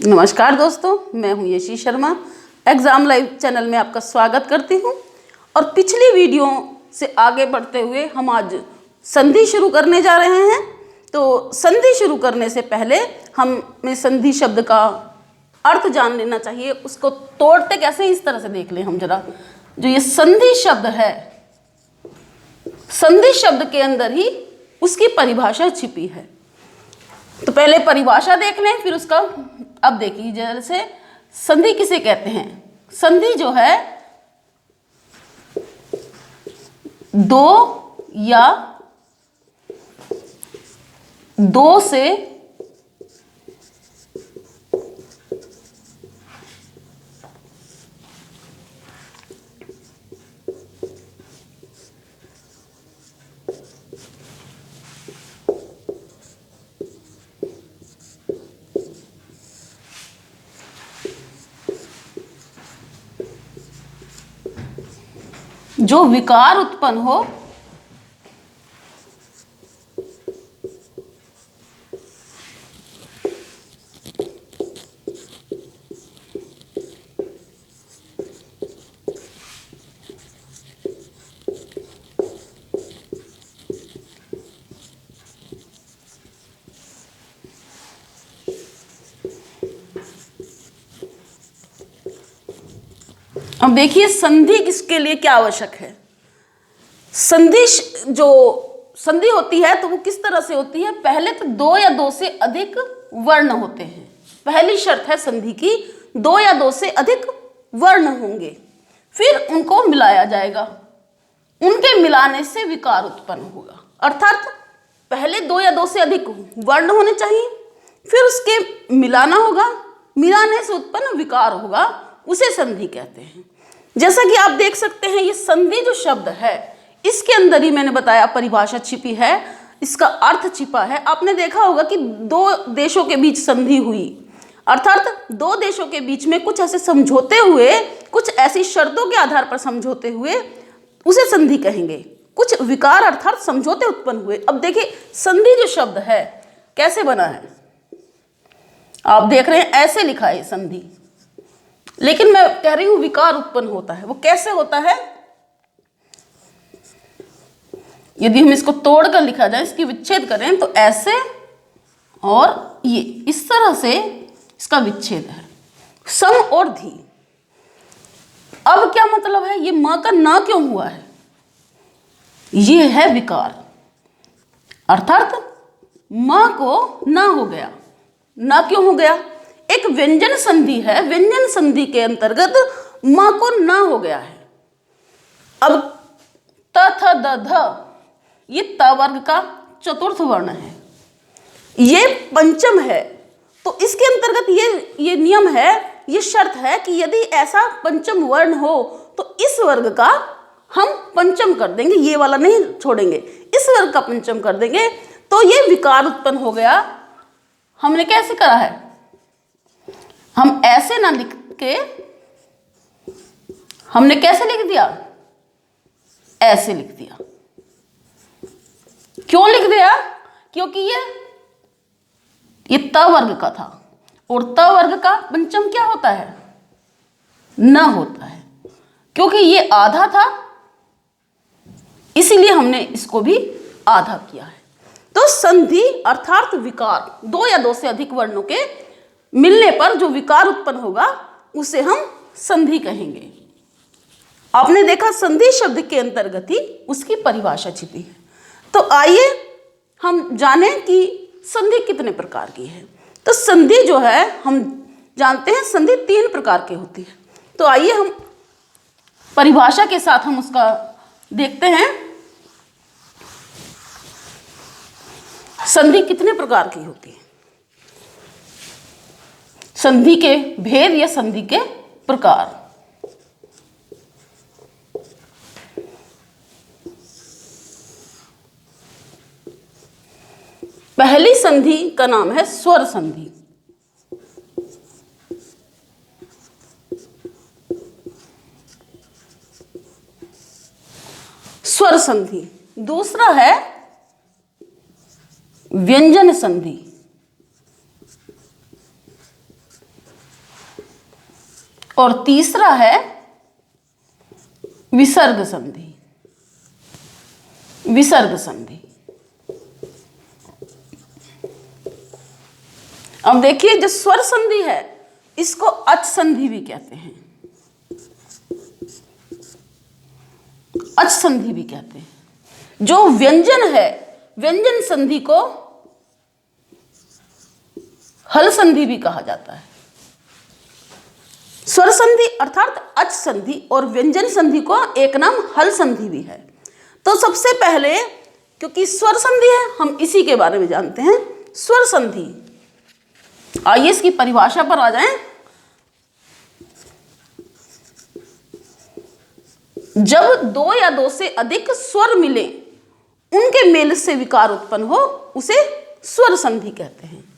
नमस्कार दोस्तों, मैं हूं Yeshi Sharma. Exam live channel में आपका स्वागत करती हूं। और पिछली वीडियो से आगे बढ़ते हुए हम आज संधि शुरू करने जा रहे हैं। तो संधि शुरू करने से पहले हमें संधि शब्द का अर्थ जान लेना चाहिए। उसको तोड़ते कैसे, इस तरह से देख लें हम जरा। जो ये संधि शब्द है, संधि शब्द के अंदर ही उसकी परिभाषा छिपी है। तो पहले परिभाषा देख लें, फिर उसका अब देखिए जैसे संधि किसे कहते हैं। संधि जो है दो या दो से जो विकार उत्पन्न हो, अब देखिए संधि किसके लिए क्या आवश्यक है। संधि जो संधि होती है तो वो किस तरह से होती है। पहले तो दो या दो से अधिक वर्ण होते हैं। पहली शर्त है संधि की, दो या दो से अधिक वर्ण होंगे, फिर उनको मिलाया जाएगा। उनके मिलाने से विकार उत्पन्न होगा। अर्थात पहले दो या दो से अधिक वर्ण होने चाहिए, फिर उसके मिलाना होगा, मिलाने से उत्पन्न विकार होगा, उसे संधि कहते हैं। जैसा कि आप देख सकते हैं, ये संधि जो शब्द है इसके अंदर ही मैंने बताया परिभाषा छिपी है, इसका अर्थ छिपा है। आपने देखा होगा कि दो देशों के बीच संधि हुई, अर्थात दो देशों के बीच में कुछ ऐसे समझौते हुए, कुछ ऐसी शर्तों के आधार पर समझौते हुए, उसे संधि कहेंगे। कुछ विकार अर्थात समझौते उत्पन्न हुए। अब देखिए संधि जो शब्द है कैसे बना है, आप देख रहे हैं ऐसे लिखा है संधि, लेकिन मैं कह रही हूं विकार उत्पन्न होता है। वो कैसे होता है, यदि हम इसको तोड़कर लिखा जाए, इसकी विच्छेद करें तो ऐसे और ये इस तरह से इसका विच्छेद है, सम और धी। अब क्या मतलब है, ये मां का ना क्यों हुआ है, ये है विकार। अर्थात मां को ना हो गया। ना क्यों हो गया, एक व्यंजन संधि है, व्यंजन संधि के अंतर्गत मां को ना हो गया है। अब त थ द ध ये त वर्ग का चतुर्थ वर्ण है, ये पंचम है। तो इसके अंतर्गत ये नियम है, ये शर्त है कि यदि ऐसा पंचम वर्ण हो तो इस वर्ग का हम पंचम कर देंगे, ये वाला नहीं छोड़ेंगे, इस वर्ग का पंचम कर देंगे, तो ये विकार उत्पन्न हो गया। हमने कैसे करा है, हम ऐसे ना लिख के, हमने कैसे लिख दिया, ऐसे लिख दिया। क्यों लिख दिया, क्योंकि ये त वर्ग का था और त वर्ग का पंचम क्या होता है, न होता है। क्योंकि ये आधा था इसीलिए हमने इसको भी आधा किया है। तो संधि अर्थात विकार, दो या दो से अधिक वर्णों के मिलने पर जो विकार उत्पन्न होगा उसे हम संधि कहेंगे। आपने देखा संधि शब्द के अंतर्गत ही उसकी परिभाषा छिपी है। तो आइए हम जानें कि संधि कितने प्रकार की है। तो संधि जो है हम जानते हैं संधि तीन प्रकार की होती है। तो आइए हम परिभाषा के साथ हम उसका देखते हैं, संधि कितने प्रकार की होती है, संधि के भेद या संधि के प्रकार। पहली संधि का नाम है स्वर संधि। स्वर संधि। दूसरा है व्यंजन संधि। और तीसरा है विसर्ग संधि। विसर्ग संधि। अब देखिए जो स्वर संधि है इसको अच संधि भी कहते हैं, अच संधि भी कहते हैं। जो व्यंजन है व्यंजन संधि को हल संधि भी कहा जाता है। स्वर संधि अर्थात अच संधि और व्यंजन संधि को एक नाम हल संधि भी है। तो सबसे पहले क्योंकि स्वर संधि है हम इसी के बारे में जानते हैं। स्वर संधि, आइए इसकी परिभाषा पर आ जाएं। जब दो या दो से अधिक स्वर मिले उनके मेल से विकार उत्पन्न हो उसे स्वर संधि कहते हैं।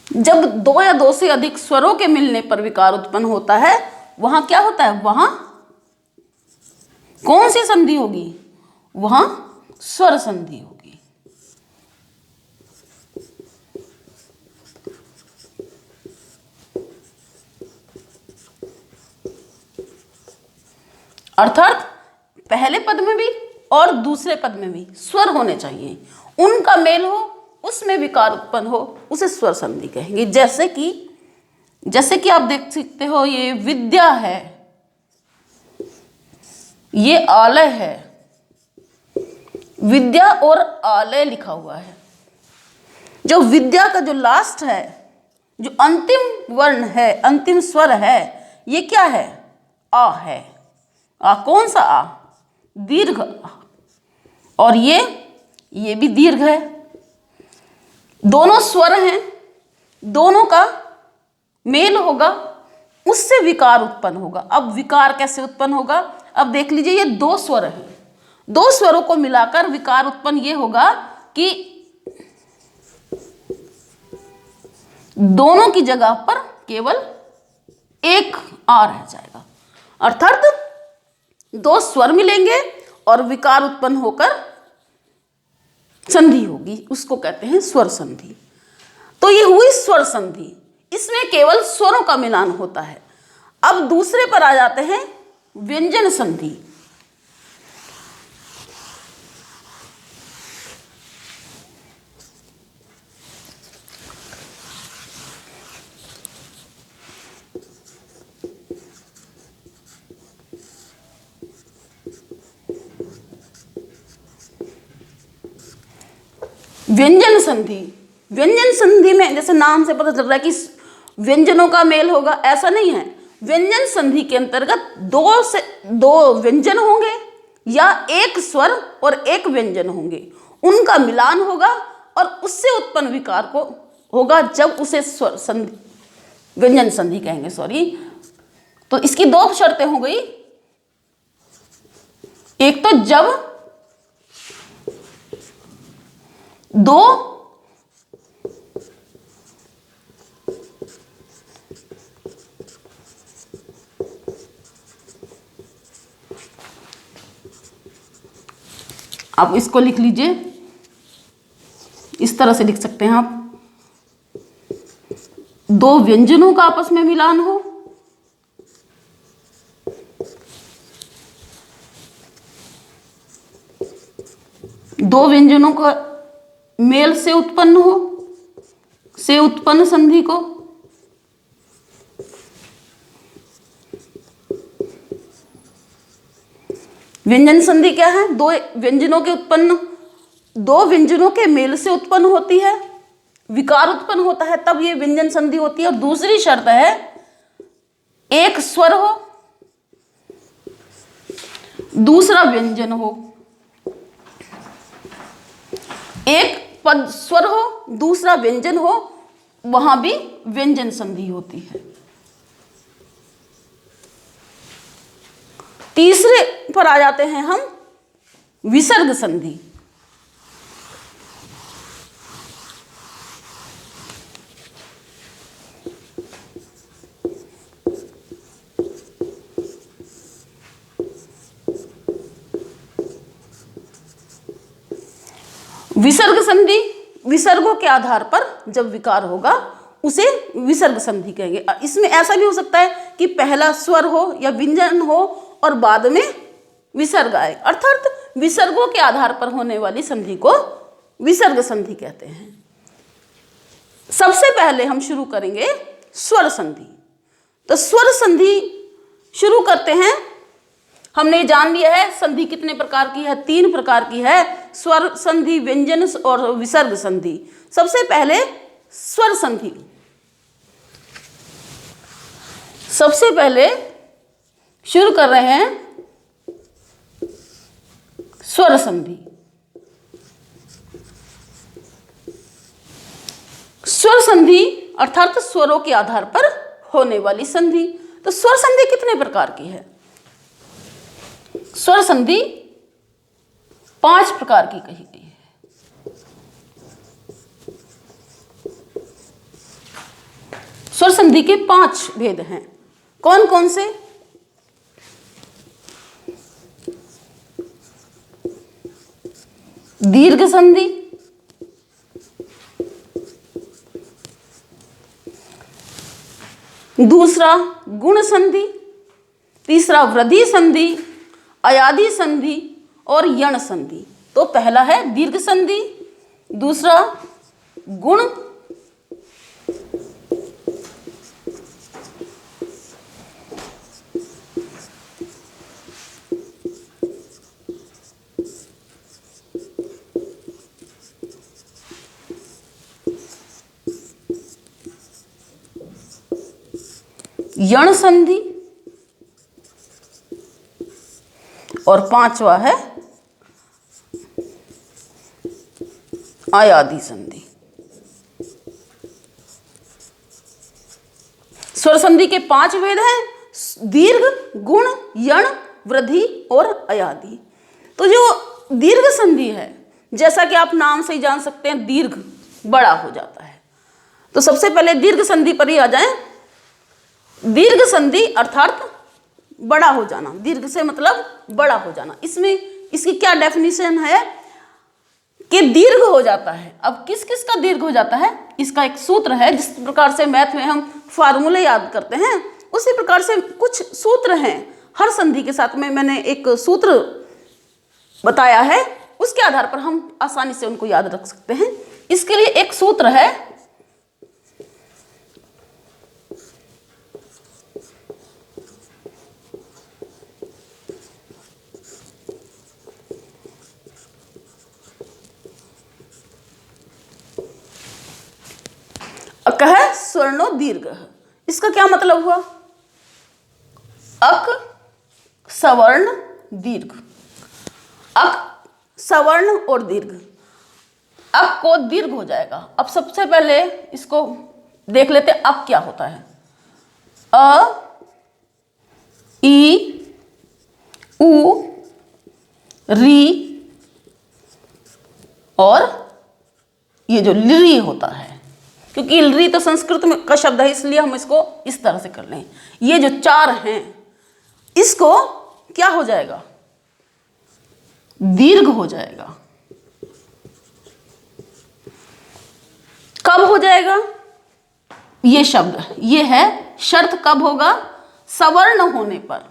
जब दो या दो से अधिक स्वरों के मिलने पर विकार उत्पन्न होता है वहां क्या होता है, वहां कौन सी संधि होगी, वहां स्वर संधि होगी। अर्थात पहले पद में भी और दूसरे पद में भी स्वर होने चाहिए, उनका मेल हो उसमें विकार उत्पन्न हो उसे स्वर संधि कहेंगे। जैसे कि आप देख सकते हो ये विद्या है, ये आलय है, विद्या और आलय लिखा हुआ है। जो विद्या का जो लास्ट है, जो अंतिम वर्ण है, अंतिम स्वर है, ये क्या है, आ है। आ कौन सा आ, दीर्घ आ। और ये भी दीर्घ है। दोनों स्वर हैं, दोनों का मेल होगा उससे विकार उत्पन्न होगा। अब विकार कैसे उत्पन्न होगा, अब देख लीजिए ये दो स्वर हैं, दो स्वरों को मिलाकर विकार उत्पन्न ये होगा कि दोनों की जगह पर केवल एक आ रह जाएगा। अर्थात दो स्वर मिलेंगे और विकार उत्पन्न होकर संधि होगी, उसको कहते हैं स्वर संधि। तो ये हुई स्वर संधि, इसमें केवल स्वरों का मिलान होता है। अब दूसरे पर आ जाते हैं व्यंजन संधि। व्यंजन संधि, व्यंजन संधि में जैसे नाम से पता चल रहा है कि व्यंजनों का मेल होगा, ऐसा नहीं है। व्यंजन संधि के अंतर्गत दो व्यंजन होंगे या एक स्वर और एक व्यंजन होंगे, उनका मिलान होगा और उससे उत्पन्न विकार को होगा जब उसे स्वर संधि, व्यंजन संधि कहेंगे, सॉरी। तो इसकी दो शर्तें हो गई, एक तो जब दो आप इसको लिख लीजिए, इस तरह से लिख सकते हैं आप, दो व्यंजनों का आपस में मिलान हो, दो व्यंजनों का मेल से उत्पन्न हो, से उत्पन्न संधि को व्यंजन संधि क्या है, दो व्यंजनों के मेल से उत्पन्न होती है, विकार उत्पन्न होता है तब ये व्यंजन संधि होती है। और दूसरी शर्त है एक स्वर हो, दूसरा व्यंजन हो, एक पद स्वर हो, दूसरा व्यंजन हो, वहां भी व्यंजन संधि होती है। तीसरे पर आ जाते हैं हम, विसर्ग संधि। विसर्ग संधि, विसर्गों के आधार पर जब विकार होगा उसे विसर्ग संधि कहेंगे। इसमें ऐसा भी हो सकता है कि पहला स्वर हो या व्यंजन हो और बाद में विसर्ग आए, अर्थात विसर्गों के आधार पर होने वाली संधि को विसर्ग संधि कहते हैं। सबसे पहले हम शुरू करेंगे स्वर संधि। तो स्वर संधि शुरू करते हैं। हमने जान लिया है संधि कितने प्रकार की है, 3 प्रकार की है, स्वर संधि, व्यंजन और विसर्ग संधि। सबसे पहले स्वर संधि। सबसे पहले शुरू कर रहे हैं स्वर संधि। स्वर संधि अर्थात स्वरों के आधार पर होने वाली संधि। तो स्वर संधि कितने प्रकार की है? स्वर संधि 5 प्रकार की कही गई है। स्वर संधि के 5 भेद हैं। कौन कौन से? दीर्घ संधि, दूसरा गुण संधि, तीसरा वृद्धि संधि, अयादि संधि और यण संधि। तो पहला है दीर्घ संधि, दूसरा गुण, यण संधि और 5वां है अयादि संधि। स्वर संधि के 5 भेद हैं, दीर्घ, गुण, यण, वृद्धि और अयादि। तो जो दीर्घ संधि है, जैसा कि आप नाम से ही जान सकते हैं, दीर्घ बड़ा हो जाता है। तो सबसे पहले दीर्घ संधि पर ही आ जाएं। दीर्घ संधि अर्थात बड़ा हो जाना, दीर्घ से मतलब बड़ा हो जाना। इसमें इसकी क्या डेफिनेशन है कि दीर्घ हो जाता है। अब किस किस का दीर्घ हो जाता है, इसका एक सूत्र है। जिस प्रकार से मैथ में हम फार्मूले याद करते हैं, उसी प्रकार से कुछ सूत्र हैं। हर संधि के साथ में मैंने एक सूत्र बताया है, उसके आधार पर हम आसानी से उनको याद रख सकते हैं। इसके लिए एक सूत्र है, कह स्वर्णो दीर्घ। इसका क्या मतलब हुआ? अक सवर्ण दीर्घ, अक सवर्ण और दीर्घ। अक को दीर्घ हो जाएगा। अब सबसे पहले इसको देख लेते, अक क्या होता है। अ, ई, उ, री और ये जो ली होता है, क्योंकि ली तो संस्कृत में का शब्द है, इसलिए हम इसको इस तरह से कर लें। ये जो 4 हैं, इसको क्या हो जाएगा? दीर्घ हो जाएगा। कब हो जाएगा? ये शब्द, ये है शर्त, कब होगा? सवर्ण होने पर।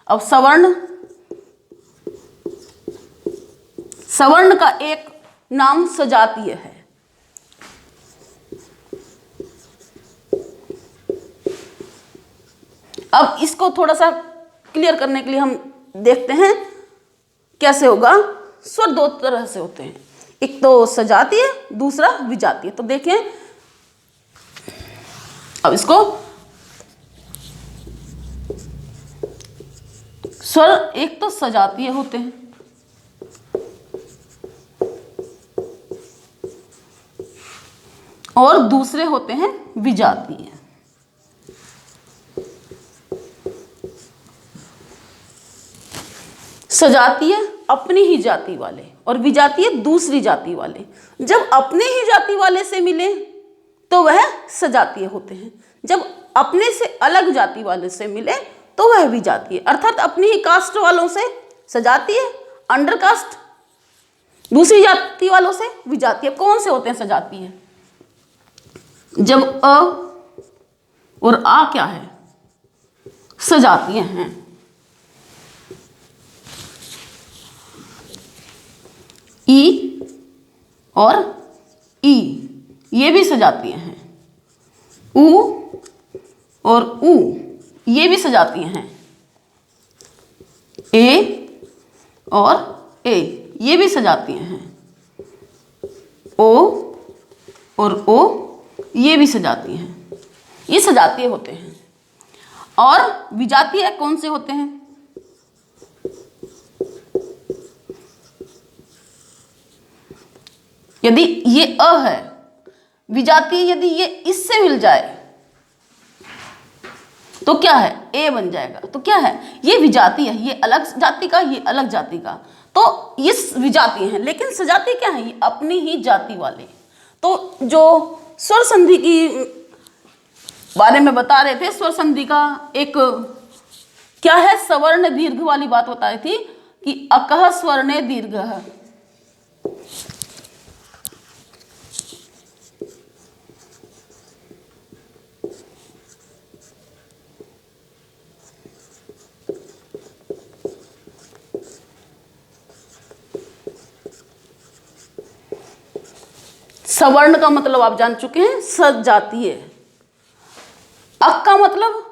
अब सवर्ण का एक नाम सजातीय है। अब इसको थोड़ा सा क्लियर करने के लिए हम देखते हैं कैसे होगा। स्वर 2 तरह से होते हैं, एक तो सजातीय, दूसरा विजातीय। तो देखें, अब इसको स्वर एक तो सजातीय होते हैं और दूसरे होते हैं विजातीय। सजातीय अपनी ही जाति वाले और विजातीय दूसरी जाति वाले। जब अपनी ही जाति वाले से मिले तो वह सजातीय होते हैं, जब अपने से अलग जाति वाले से मिले तो वह विजातीय, अर्थात अपनी ही कास्ट वालों से सजातीय, अंडर कास्ट दूसरी जाति वालों से विजातीय। कौन से होते हैं सजातीय? जब अ और आ क्या है? सजातीय हैं। ई और ई ये भी सजातीय हैं। ऊ और ऊ ये भी सजातीय हैं। ए और ए ये भी सजातीय हैं। ओ और ओ ये भी सजातीय हैं। ये सजातीय होते हैं। और विजातीय कौन से होते हैं? यदि ये अ है, विजातीय यदि ये इससे मिल जाए तो क्या है? ए बन जाएगा। तो क्या है? ये विजातीय है, ये अलग जाति का, ये अलग जाति का, तो ये विजातीय है। लेकिन सजातीय क्या है? ये अपनी ही जाति वाले। तो जो स्वर संधि की बारे में बता रहे थे, स्वर संधि का एक क्या है, सवर्ण दीर्घ वाली बात बताई थी कि अकह स्वरणे दीर्घः। सवर्ण का मतलब आप जान चुके हैं, सजातीय। अक का मतलब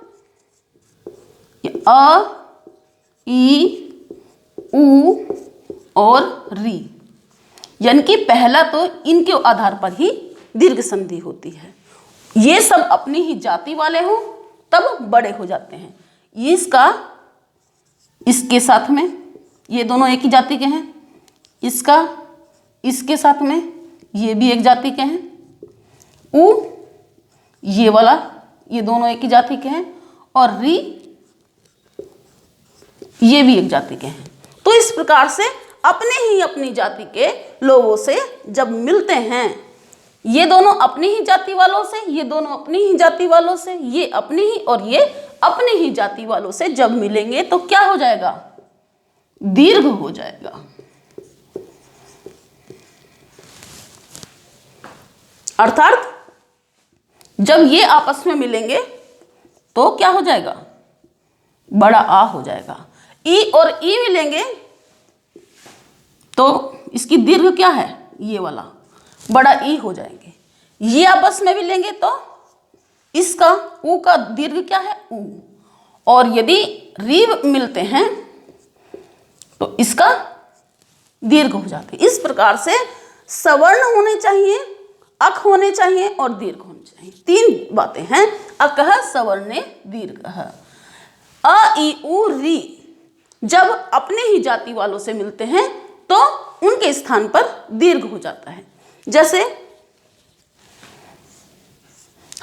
अ, ई, उ और री, यानी कि पहला तो इनके आधार पर ही दीर्घ संधि होती है। ये सब अपनी ही जाति वाले हों तब बड़े हो जाते हैं। इसका इसके साथ में, ये दोनों एक ही जाति के हैं। इसका इसके साथ में, ये भी एक जाति के हैं। उ ये वाला, ये दोनों एक ही जाति के हैं। और री ये भी एक जाति के हैं। तो इस प्रकार से अपने ही अपनी जाति के लोगों से जब मिलते हैं, ये दोनों अपनी ही जाति वालों से, ये दोनों अपनी ही जाति वालों से, ये अपनी ही और ये अपनी ही जाति वालों से जब मिलेंगे तो क्या हो जाएगा? दीर्घ हो जाएगा। अर्थात जब ये आपस में मिलेंगे तो क्या हो जाएगा? बड़ा आ हो जाएगा। ई और ई मिलेंगे तो इसकी दीर्घ क्या है? ये वाला बड़ा ई हो जाएंगे। ये आपस में मिलेंगे तो इसका ऊ का दीर्घ क्या है? ऊ। और यदि री मिलते हैं तो इसका दीर्घ हो जाते हैं। इस प्रकार से सवर्ण होने चाहिए, अक होने चाहिए और दीर्घ होने चाहिए। तीन बातें हैं। अकह सवर्णे दीर्घः। अ, ई, उ, री जब अपने ही जाति वालों से मिलते हैं तो उनके स्थान पर दीर्घ हो जाता है। जैसे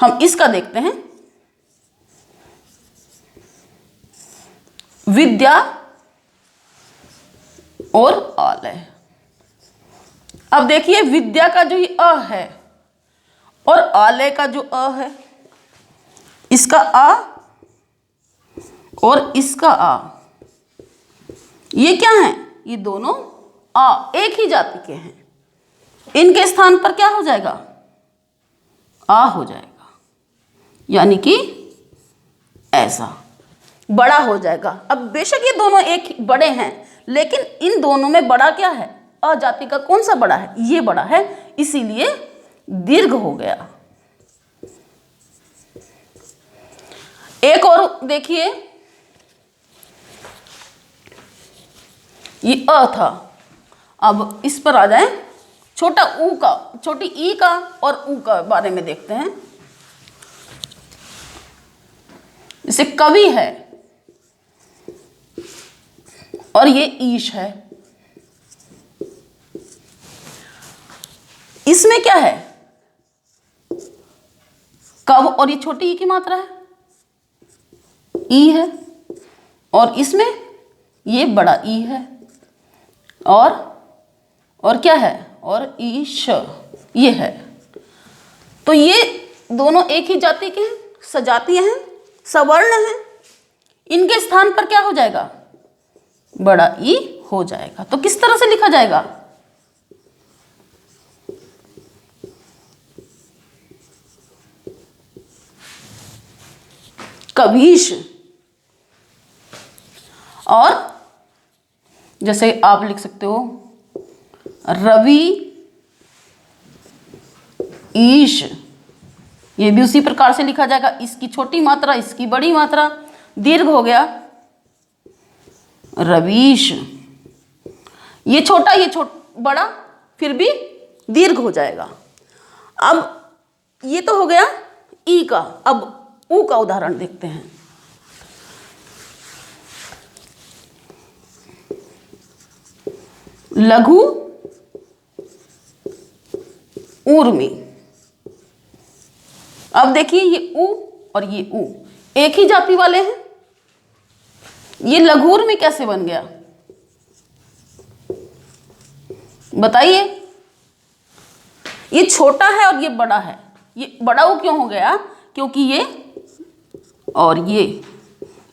हम इसका देखते हैं, विद्या और आलय। अब देखिए, विद्या का जो ये अ है और आलय का जो अ है, इसका आ और इसका आ, ये क्या है? ये दोनों आ एक ही जाति के हैं। इनके स्थान पर क्या हो जाएगा? आ हो जाएगा, यानी कि ऐसा बड़ा हो जाएगा। अब बेशक ये दोनों एक बड़े हैं, लेकिन इन दोनों में बड़ा क्या है? अ जाति का कौन सा बड़ा है? ये बड़ा है, इसीलिए दीर्घ हो गया। एक और देखिए, ये अ था। अब इस पर आ जाए, छोटा ऊ का, छोटी ई का और ऊ का बारे में देखते हैं। जैसे कवि है, और ये ईश है। इसमें क्या है, कव, और ये छोटी ई की मात्रा है, ई है, और इसमें ये बड़ा ई है, और क्या है, और ईश ये है। तो ये दोनों एक ही जाति के हैं, सजातीय हैं, सवर्ण हैं। इनके स्थान पर क्या हो जाएगा, बड़ा ई हो जाएगा। तो किस तरह से लिखा जाएगा, कवीश। और जैसे आप लिख सकते हो रवि ईश, ये भी उसी प्रकार से लिखा जाएगा। इसकी छोटी मात्रा, इसकी बड़ी मात्रा, दीर्घ हो गया रवीश। ये छोटा, ये बड़ा, फिर भी दीर्घ हो जाएगा। अब ये तो हो गया ई का। अब ऊ का उदाहरण देखते हैं। लघु ऊर्मी। अब देखिए ये ऊ और ये ऊ एक ही जाति वाले हैं। ये लघु ऊर्मी कैसे बन गया, बताइए। ये छोटा है और ये बड़ा है। ये बड़ा ऊ क्यों हो गया, क्योंकि ये और ये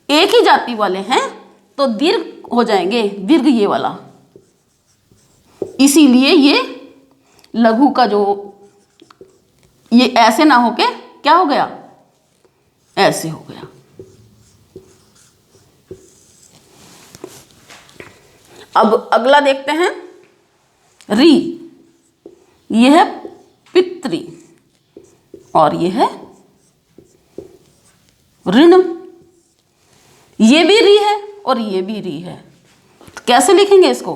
एक ही जाति वाले हैं, तो दीर्घ हो जाएंगे, दीर्घ ये वाला। इसीलिए ये लघु का जो, ये ऐसे ना होके क्या हो गया, ऐसे हो गया। अब अगला देखते हैं, री। ये है पितृ और ये है ऋण। ये भी री है और ये भी री है। तो कैसे लिखेंगे इसको,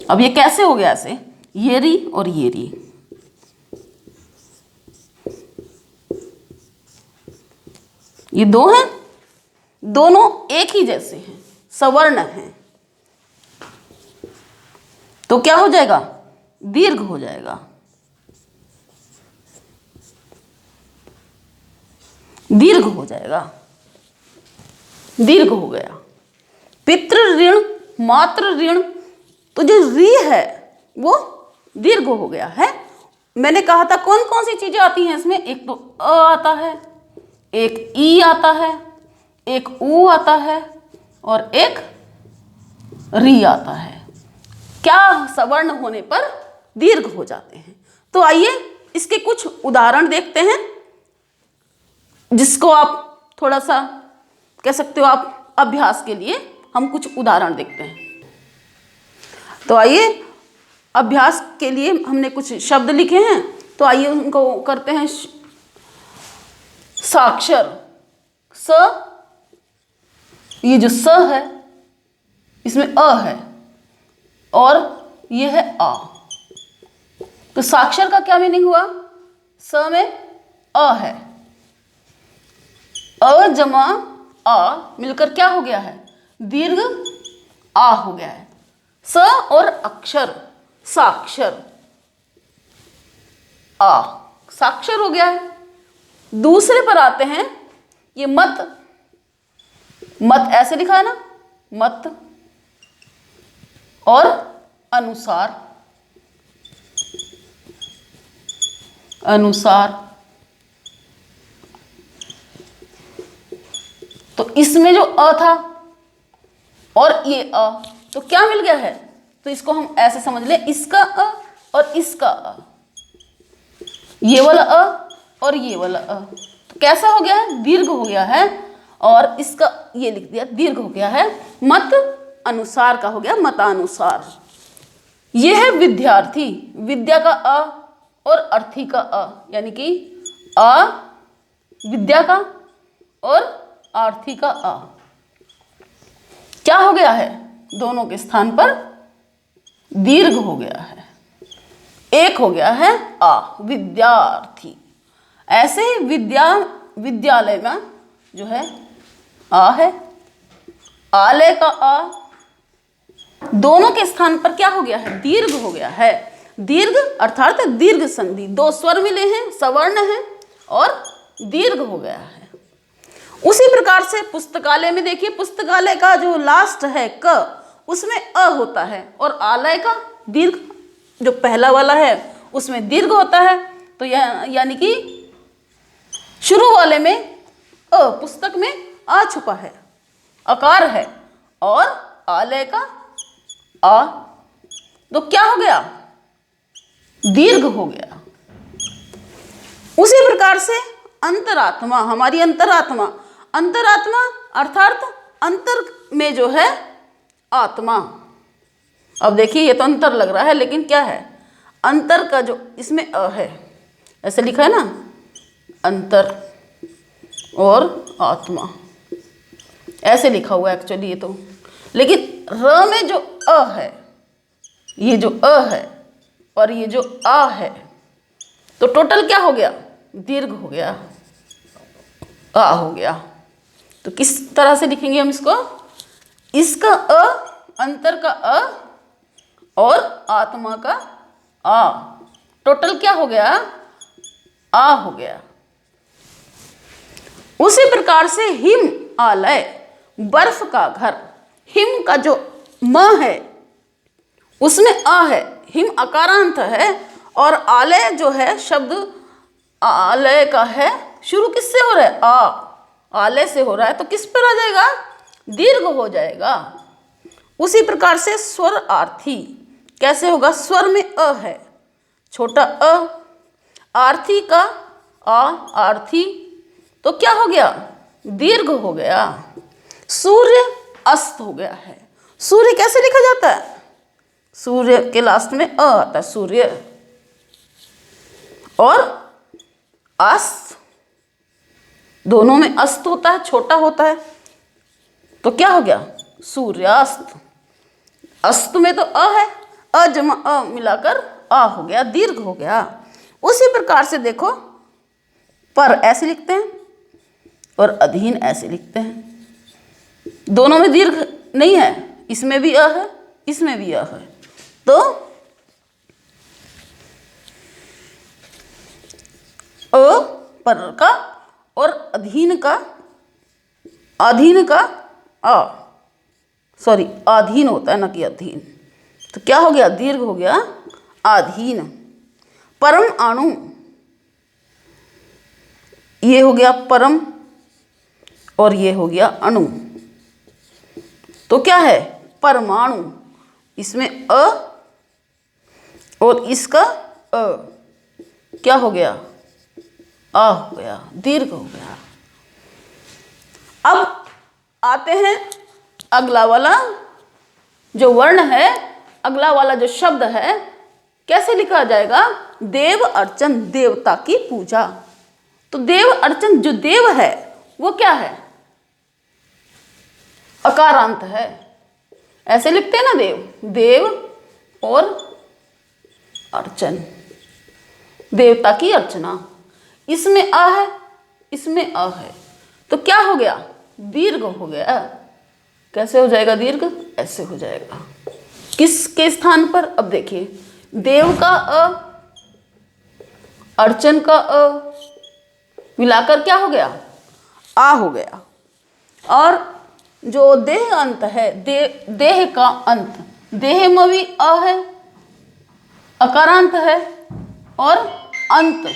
अब ये कैसे हो गया, ऐसे, ये री और ये री। ये दो हैं, दोनों एक ही जैसे हैं, सवर्ण हैं, तो क्या हो जाएगा, दीर्घ हो जाएगा। दीर्घ हो जाएगा, दीर्घ हो गया। पितृ ऋण, मातृ ऋण, तो जो री है वो दीर्घ हो गया है। मैंने कहा था कौन कौन सी चीजें आती हैं इसमें, एक तो अ आता है, एक ई आता है, एक ऊ आता है, और एक री आता है। क्या सवर्ण होने पर दीर्घ हो जाते हैं। तो आइए इसके कुछ उदाहरण देखते हैं, जिसको आप थोड़ा सा कह सकते हो, आप अभ्यास के लिए हम कुछ उदाहरण देखते हैं। तो आइए अभ्यास के लिए हमने कुछ शब्द लिखे हैं, तो आइए उनको करते हैं। साक्षर, स, ये जो स है इसमें अ है और ये है आ। तो साक्षर का क्या मीनिंग हुआ, स में अ है, अ जमा आ मिलकर क्या हो गया है, दीर्घ आ हो गया है। स और अक्षर, साक्षर, आ, साक्षर हो गया है। दूसरे पर आते हैं, ये मत, मत ऐसे लिखा है ना, मत, और अनुसार, अनुसार। तो इसमें जो अ था और ये अ, तो क्या मिल गया है, तो इसको हम ऐसे समझ लें, इसका अ और इसका अ, ये वाला अ और ये वाला अ, तो कैसा हो गया है, दीर्घ हो गया है। और इसका ये लिख दिया, दीर्घ हो गया है। मत अनुसार का हो गया मतानुसार। ये है विद्यार्थी, विद्या का अ और अर्थी का अ, यानी कि अ विद्या का और आर्थी का अ, क्या हो गया है, दोनों के स्थान पर दीर्घ हो गया है। एक हो गया है आ, विद्यार्थी। ऐसे विद्यालय में जो है आ है, आलय का आ, दोनों के स्थान पर क्या हो गया है? दीर्घ हो गया है। दीर्घ अर्थात दीर्घ संधि, दो स्वर मिले हैं, सवर्ण है और दीर्घ हो गया है। उसी प्रकार से पुस्तकालय में देखिए, पुस्तकालय का जो लास्ट है क, उसमें अ होता है और आलय का दीर्घ जो पहला वाला है उसमें दीर्घ होता है। तो यानी कि शुरू वाले में अ, पुस्तक में आ छुपा है, अकार है, और आलय का आ, तो क्या हो गया? दीर्घ हो गया। उसी प्रकार से अंतरात्मा, हमारी अंतरात्मा, अंतरात्मा अर्थात अंतर में जो है आत्मा। अब देखिए ये तो अंतर लग रहा है, लेकिन क्या है? अंतर का जो इसमें अ है, ऐसे लिखा है ना, अंतर और आत्मा, ऐसे लिखा हुआ है एक्चुअली ये तो, लेकिन र में जो अ है, ये जो अ है और ये जो आ है, तो टोटल क्या हो गया? दीर्घ हो गया, आ हो गया। तो किस तरह से लिखेंगे हम इसको? इसका अ, अंतर का अ और आत्मा का आ, टोटल क्या हो गया? आ हो गया। उसी प्रकार से हिम आलय, बर्फ का घर, हिम का जो म है उसमें आ है, हिम अकारांत है, और आलय जो है शब्द आलय का है, शुरू किससे हो रहा है? आ, आलय से हो रहा है, तो किस पर आ जाएगा? दीर्घ हो जाएगा। उसी प्रकार से स्वर आर्थी कैसे होगा? स्वर में अ है, छोटा अ, आर्थी का आ, आर्थी, तो क्या हो गया? दीर्घ हो गया। सूर्य अस्त हो गया है। सूर्य कैसे लिखा जाता है? सूर्य के लास्ट में अ आता है, सूर्य, और अस्त, दोनों में अस्त होता है, छोटा होता है, तो क्या हो गया? सूर्यास्त। अस्त में तो अ है, अ जमा अ मिलाकर आ हो गया, दीर्घ हो गया। उसी प्रकार से देखो, पर ऐसे लिखते हैं और अधीन ऐसे लिखते हैं, दोनों में दीर्घ नहीं है, इसमें भी अ है, इसमें भी अ है, तो अ पर का और अधीन का, अधीन का अ, सॉरी अधीन होता है ना कि अधीन, तो क्या हो गया? दीर्घ हो गया, अधीन। परम अणु, ये हो गया परम और ये हो गया अणु, तो क्या है? परमाणु, इसमें अ और इसका अ, क्या हो गया? आ हो गया, दीर्घ हो गया। अब आते हैं अगला वाला जो वर्ण है, अगला वाला जो शब्द है, कैसे लिखा जाएगा? देव अर्चन, देवता की पूजा। तो देव अर्चन, जो देव है वो क्या है? अकारांत है, ऐसे लिखते हैं ना, देव, देव और अर्चन, देवता की अर्चना, इसमें आ है, इसमें अ है, तो क्या हो गया? दीर्घ हो गया। कैसे हो जाएगा दीर्घ? ऐसे हो जाएगा। किसके स्थान पर? अब देखिए, देव का अ, अर्चन का अ मिलाकर क्या हो गया? आ हो गया। और जो देह अंत है, देह का अंत, देह में भी अ है, अकारांत है, और अंत,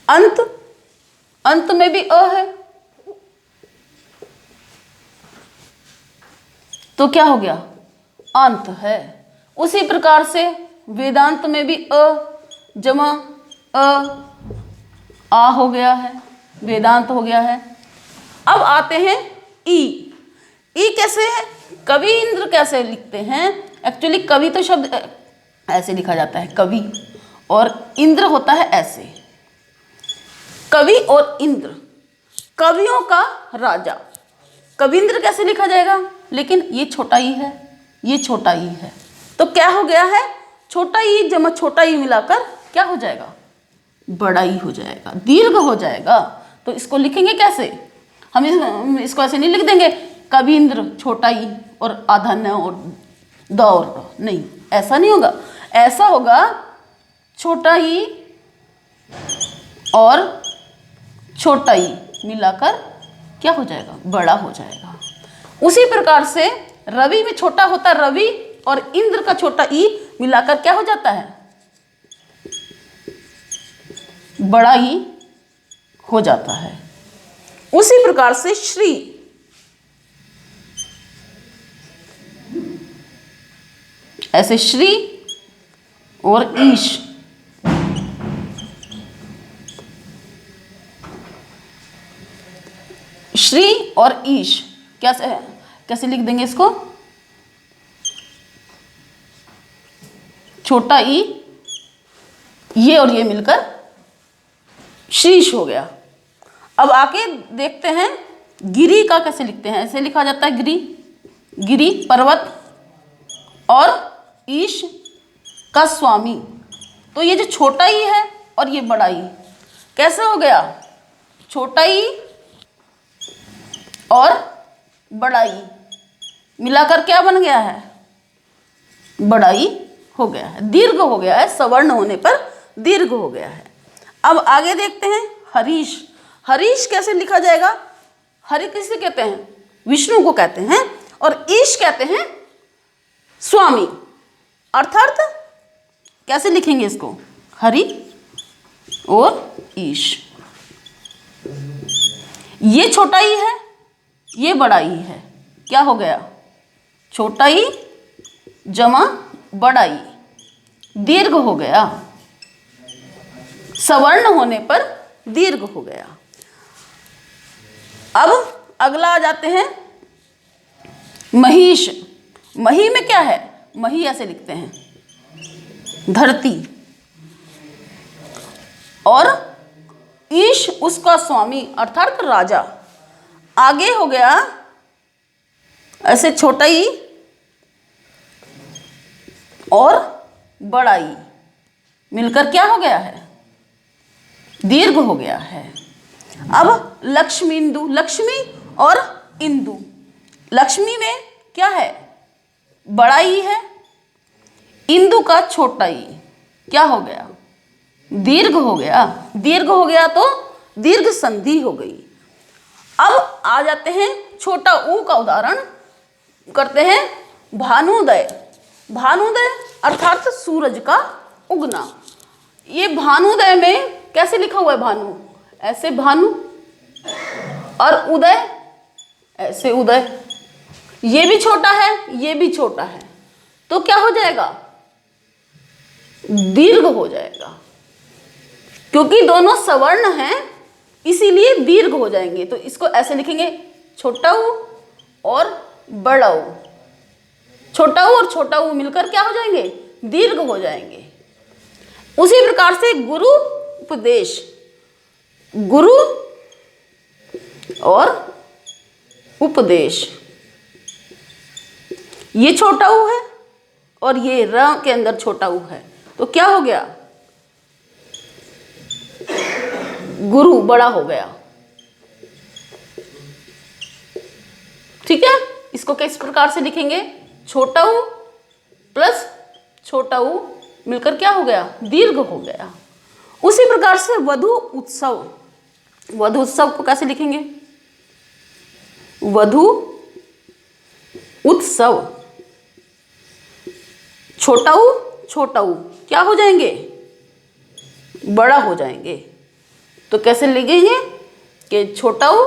अंत, अंत में भी अ है, तो क्या हो गया? अंत है। उसी प्रकार से वेदांत में भी अ जमा अ, आ हो गया है, वेदांत हो गया है। अब आते हैं ई। ई कैसे है? कवि इंद्र कैसे लिखते हैं? एक्चुअली कवि तो शब्द ऐसे लिखा जाता है, कवि, और इंद्र होता है ऐसे, कवि और इंद्र, कवियों का राजा। कविंद्र कैसे लिखा जाएगा? लेकिन ये छोटा ई है, ये छोटा ई है, तो क्या हो गया है? छोटा ई जमा छोटा ई मिलाकर क्या हो जाएगा? बड़ाई हो जाएगा, दीर्घ हो जाएगा। तो इसको लिखेंगे कैसे? हम इसको ऐसे नहीं लिख देंगे कबींद्र छोटा ई और आधा न और द और ड, नहीं, ऐसा नहीं होगा। ऐसा होगा छोटा ई और छोटा ई मिलाकर क्या हो जाएगा? बड़ा हो जाएगा। उसी प्रकार से रवि में छोटा होता रवि और इंद्र का छोटा ई मिलाकर क्या हो जाता है? बड़ा ई हो जाता है। उसी प्रकार से श्री, ऐसे श्री और ईश, श्री और ईश कैसे लिख देंगे इसको? छोटा ई, ये और ये मिलकर शीश हो गया। अब आके देखते हैं गिरी का कैसे लिखते हैं। ऐसे लिखा जाता है गिरी, गिरी पर्वत, और ईश का स्वामी। तो ये जो छोटा ई है और ये बड़ा ई कैसे हो गया? छोटा ई और बड़ा ई मिलाकर क्या बन गया है? बड़ा ई हो गया है, दीर्घ हो गया है, सवर्ण होने पर दीर्घ हो गया है। अब आगे देखते हैं हरीश। हरीश कैसे लिखा जाएगा? हरि किसे कहते हैं? विष्णु को कहते हैं। और ईश कहते हैं स्वामी। अर्थात कैसे लिखेंगे इसको? हरि और ईश। ये छोटा ई है, ये बड़ा ई है, क्या हो गया? छोटा ई जमा बड़ा ई, दीर्घ हो गया, सवर्ण होने पर दीर्घ हो गया। अब अगला आ जाते हैं महिष। मही में क्या है? मही ऐसे लिखते हैं धरती, और ईश उसका स्वामी अर्थात राजा। आगे हो गया ऐसे छोटा ई और बड़ा ई मिलकर क्या हो गया है? दीर्घ हो गया है। अब लक्ष्मी इंदु, लक्ष्मी और इंदु। लक्ष्मी में क्या है? बड़ा ई है, इंदु का छोटा ई क्या हो गया? दीर्घ हो गया। दीर्घ हो गया तो दीर्घ संधि हो गई। अब आ जाते हैं छोटा ऊ का उदाहरण करते हैं भानुदय। भानुदय अर्थात सूरज का उगना। ये भानुदय में कैसे लिखा हुआ है? भानु ऐसे भानु, और उदय ऐसे उदय। ये भी छोटा है, ये भी छोटा है, तो क्या हो जाएगा? दीर्घ हो जाएगा। क्योंकि दोनों सवर्ण हैं इसीलिए दीर्घ हो जाएंगे। तो इसको ऐसे लिखेंगे छोटा ऊ और बड़ा ऊ। छोटा ऊ और छोटा ऊ मिलकर क्या हो जाएंगे? दीर्घ हो जाएंगे। उसी प्रकार से गुरु उपदेश, गुरु और उपदेश, ये छोटा ऊ है और ये र के अंदर छोटा ऊ है, तो क्या हो गया? गुरु बड़ा हो गया। ठीक है, इसको किस प्रकार से लिखेंगे? छोटा ऊ प्लस छोटा ऊ मिलकर क्या हो गया? दीर्घ हो गया। उसी प्रकार से वधु उत्सव। वधु उत्सव को कैसे लिखेंगे? वधु उत्सव। छोटा ऊ क्या हो जाएंगे? बड़ा हो जाएंगे। तो कैसे लिखेंगे कि छोटा ऊ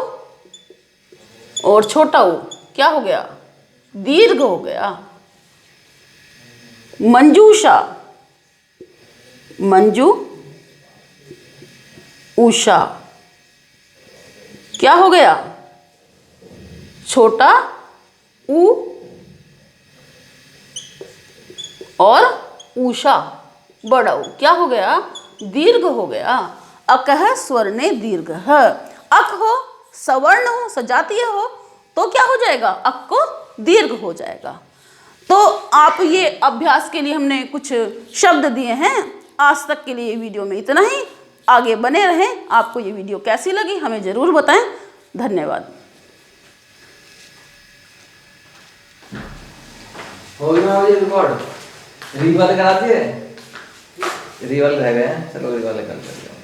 और छोटा ऊ क्या हो गया? दीर्घ हो गया। मंजूषा, मंजू उषा क्या हो गया? छोटा ऊ और उषा बड़ा ऊ क्या हो गया? दीर्घ हो गया। अकह स्वर्णे दीर्घ। अक हो, सवर्ण हो, सजातीय हो तो क्या हो जाएगा? अक को दीर्घ हो जाएगा। तो आप ये अभ्यास के लिए हमने कुछ शब्द दिए हैं। आज तक के लिए वीडियो में इतना ही। आगे बने रहें। आपको ये वीडियो कैसी लगी हमें ज़रूर बताएं। धन्यवाद। हो गया ये रिकॉर्ड। रिवाल करा दिए, रिवाल रह गए हैं, चलो रिवाल कर लेते हैं।